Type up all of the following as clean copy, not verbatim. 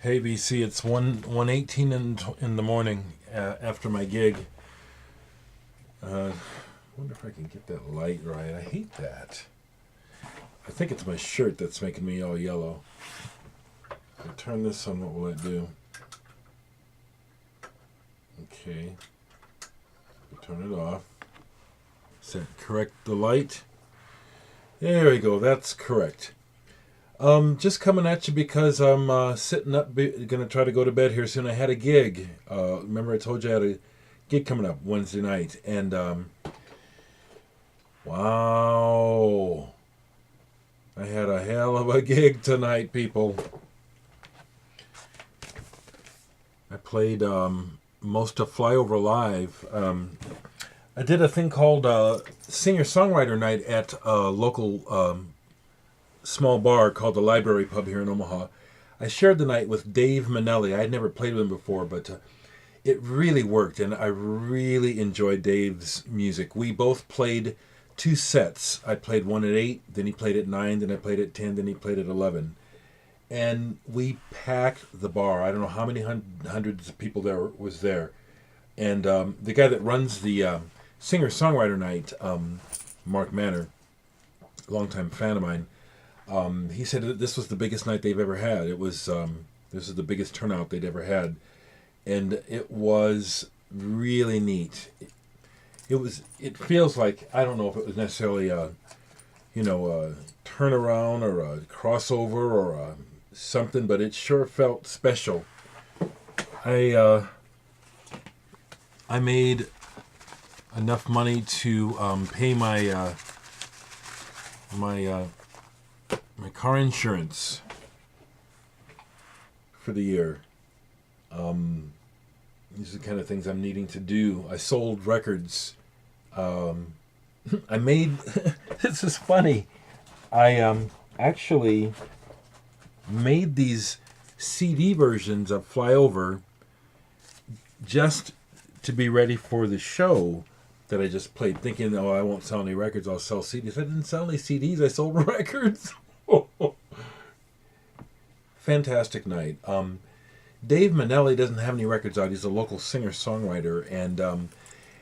Hey BC, it's 1:18 in the morning after my gig. Wonder if I can get that light right. I hate that. I think it's my shirt that's making me all yellow. If I turn this on, what will it do? Okay. Turn it off. Set correct the light. There we go. That's correct. Just coming at you because I'm sitting up, gonna try to go to bed here soon. I had a gig. Remember I told you I had a gig coming up Wednesday night, and wow, I had a hell of a gig tonight, people. I played most of Flyover Live. I did a thing called singer-songwriter night at a local small bar called the Library Pub here in Omaha. I shared the night with Dave Manelli. I had never played with him before, but it really worked, and I really enjoyed Dave's music. We both played two sets. I played one at 8, then he played at 9, then I played at 10, then he played at 11. And we packed the bar. I don't know how many hundreds of people there was there. And the guy that runs the singer-songwriter night, Mark Manor, longtime fan of mine, he said that this was the biggest night they've ever had. It was this is the biggest turnout they'd ever had, and it was really neat. It feels like, I don't know if it was necessarily a turnaround or a crossover or something, but it sure felt special. I made enough money to pay my my car insurance for the year. These are the kind of things I'm needing to do. I sold records. I made this is funny. I actually made these CD versions of Flyover just to be ready for the show that I just played, thinking, oh, I won't sell any records, I'll sell CDs. I didn't sell any CDs, I sold records. Fantastic night. Dave Manelli doesn't have any records out. He's a local singer-songwriter, and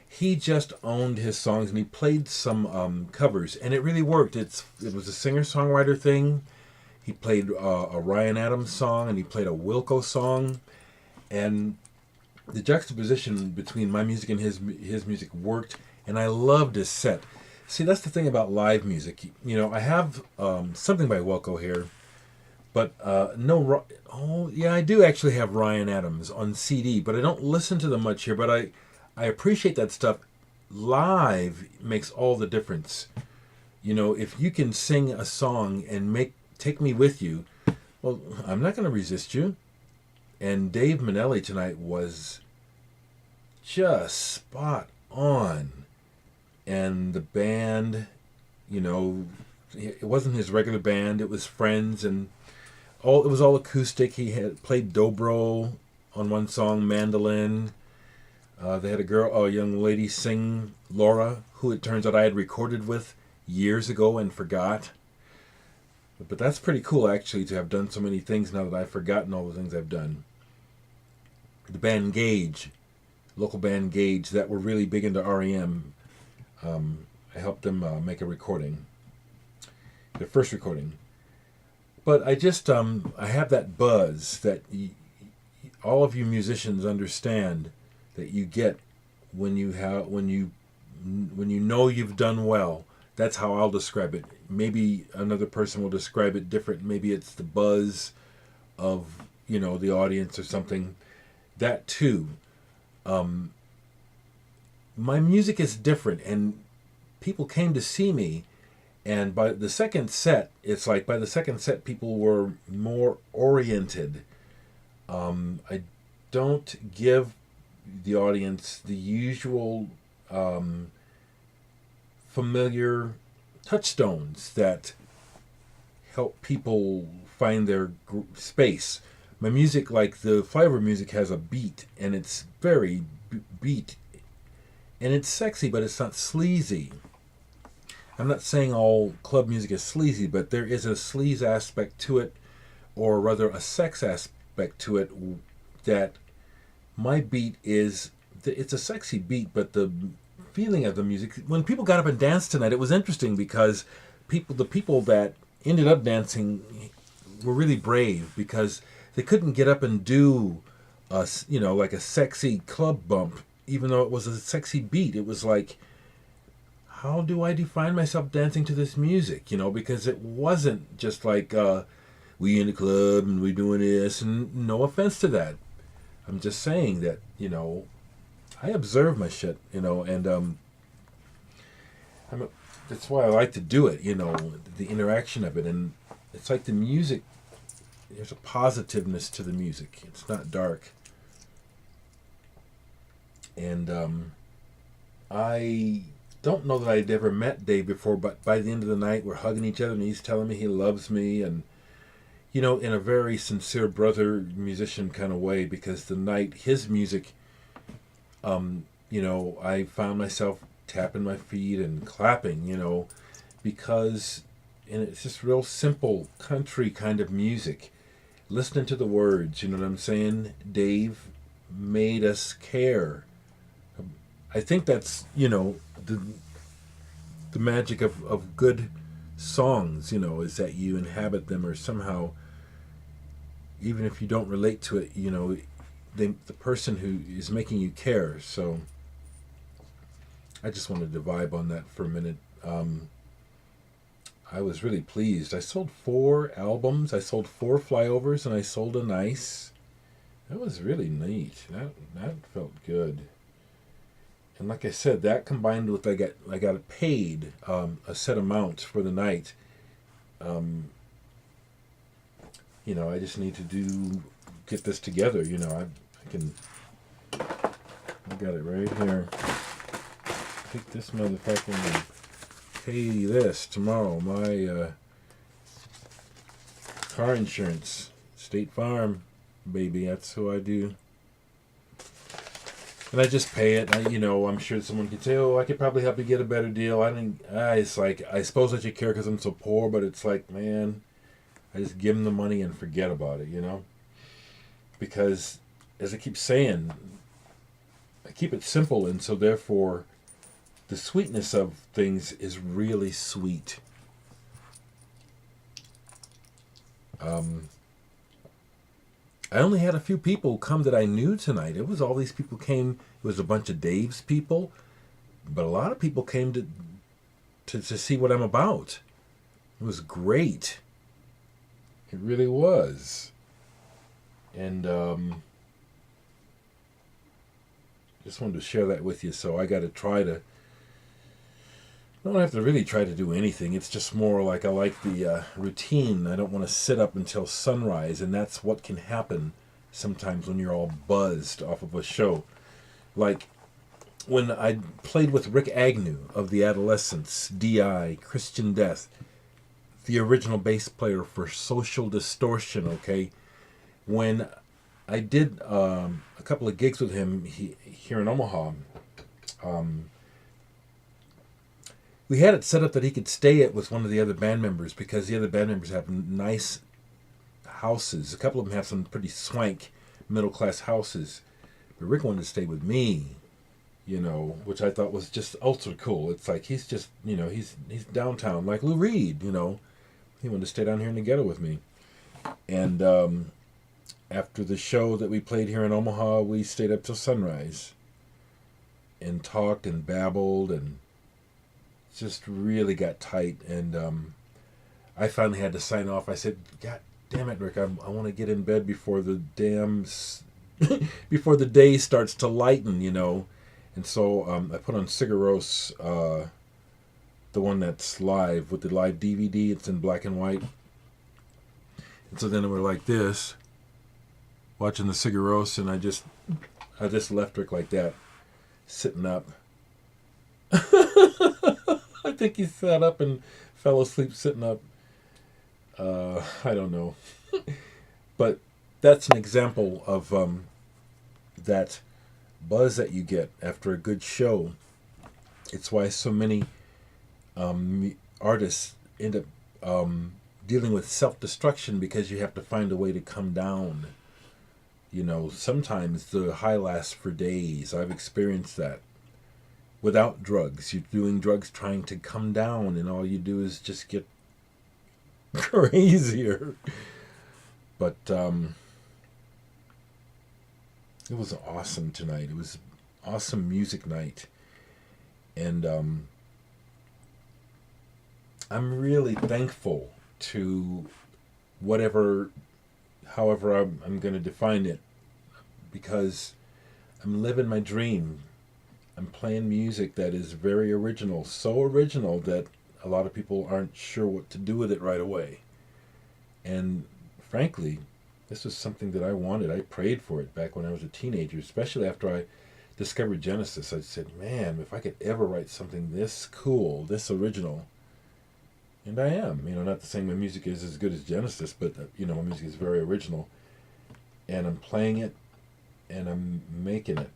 he just owned his songs, and he played some covers, and it really worked. It was a singer-songwriter thing. He played a Ryan Adams song, and he played a Wilco song, and the juxtaposition between my music and his music worked, and I loved his set. See, that's the thing about live music. You know, I have something by Wilco here, but no. Oh, yeah, I do actually have Ryan Adams on CD, but I don't listen to them much here. But I appreciate that stuff. Live makes all the difference. You know, if you can sing a song and take me with you, well, I'm not going to resist you. And Dave Manelli tonight was just spot on. And the band, you know, it wasn't his regular band. It was friends, and it was all acoustic. He had played dobro on one song, mandolin. They had a young lady sing, Laura, who it turns out I had recorded with years ago and forgot. But that's pretty cool, actually, to have done so many things now that I've forgotten all the things I've done. The band Gage, local band Gage, that were really big into REM. I helped them make a recording, their first recording. But I just I have that buzz that all of you musicians understand that you get when you know you've done well. That's how I'll describe it. Maybe another person will describe it different. Maybe it's the buzz of the audience or something. That too. My music is different, and people came to see me, and by the second set, people were more oriented. I don't give the audience the usual familiar touchstones that help people find their space. My music, like the Flyover music, has a beat, and it's very beat, and it's sexy, but it's not sleazy. I'm not saying all club music is sleazy, but there is a sleaze aspect to it, or rather a sex aspect aspect to it that my beat is, it's a sexy beat, but the feeling of the music, when people got up and danced tonight, it was interesting because the people that ended up dancing were really brave because they couldn't get up and do like a sexy club bump, even though it was a sexy beat. It was like, how do I define myself dancing to this music? Because it wasn't just like we in the club and we doing this, and no offense to that. I'm just saying that, I observe my shit, and that's why I like to do it, the interaction of it. And it's like the music, there's a positiveness to the music. It's not dark. And I don't know that I'd ever met Dave before, but by the end of the night, we're hugging each other and he's telling me he loves me, and, in a very sincere brother musician kind of way, because the night, his music, I found myself tapping my feet and clapping, because, and it's just real simple country kind of music. Listening to the words, you know what I'm saying? Dave made us care. I think that's, the magic of good songs, is that you inhabit them, or somehow, even if you don't relate to it, the person who is making you care. So I just wanted to vibe on that for a minute. I was really pleased. I sold 4 albums, I sold 4 flyovers, and I sold a nice. That was really neat. That felt good. And like I said, that combined with I got paid a set amount for the night. I just need to get this together. I got it right here. Take this motherfucker and pay this tomorrow. My car insurance, State Farm, baby. That's who I do. And I just pay it. I'm sure someone could say, "Oh, I could probably help you get a better deal." It's like, I suppose I should care because I'm so poor, but it's like, man, I just give them the money and forget about it, Because, as I keep saying, I keep it simple, and so therefore, the sweetness of things is really sweet. I only had a few people come that I knew tonight. It was all these people came. It was a bunch of Dave's people, but a lot of people came to see what I'm about. It was great. It really was. And just wanted to share that with you. So I got to try to. I don't have to really try to do anything. It's just more like I like the routine. I don't want to sit up until sunrise, and that's what can happen sometimes when you're all buzzed off of a show. Like when I played with Rick Agnew of the Adolescents, D.I., Christian Death, the original bass player for Social Distortion, okay? When I did a couple of gigs with him here in Omaha, we had it set up that he could stay at with one of the other band members because the other band members have nice houses. A couple of them have some pretty swank middle-class houses. But Rick wanted to stay with me, which I thought was just ultra cool. It's like he's just, he's downtown, like Lou Reed, He wanted to stay down here in the ghetto with me. And after the show that we played here in Omaha, we stayed up till sunrise and talked and babbled and just really got tight. And I finally had to sign off. I said, "God damn it, Rick, I want to get in bed before the before the day starts to lighten, And so I put on Cigaros, the one that's live with the live DVD. It's in black and white. And so then we're like this, watching the Cigaros, and I just left Rick like that, sitting up. I think he sat up and fell asleep sitting up. I don't know. But that's an example of that buzz that you get after a good show. It's why so many artists end up dealing with self-destruction, because you have to find a way to come down You know, sometimes the high lasts for days. I've experienced that without drugs. You're doing drugs trying to come down, and all you do is just get crazier. But it was awesome tonight. It was awesome music night. And I'm really thankful to whatever, however I'm going to define it, because I'm living my dream. I'm playing music that is very original, so original that a lot of people aren't sure what to do with it right away. And frankly, this was something that I wanted. I prayed for it back when I was a teenager, especially after I discovered Genesis. I said, man, if I could ever write something this cool, this original, and I am. You know, not to say my music is as good as Genesis, but you know, my music is very original, and I'm playing it, and I'm making it.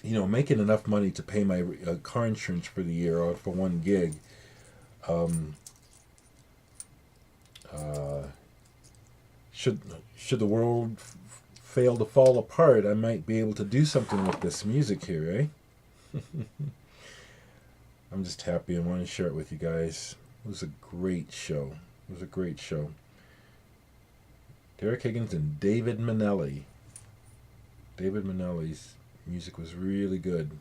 You know, making enough money to pay my car insurance for the year or for one gig. Um, uh, should should the world fail to fall apart, I might be able to do something with this music here, eh? I'm just happy and want to share it with you guys. It was a great show. It was a great show. Dereck Higgins and David Manelli. David Manelli's music was really good.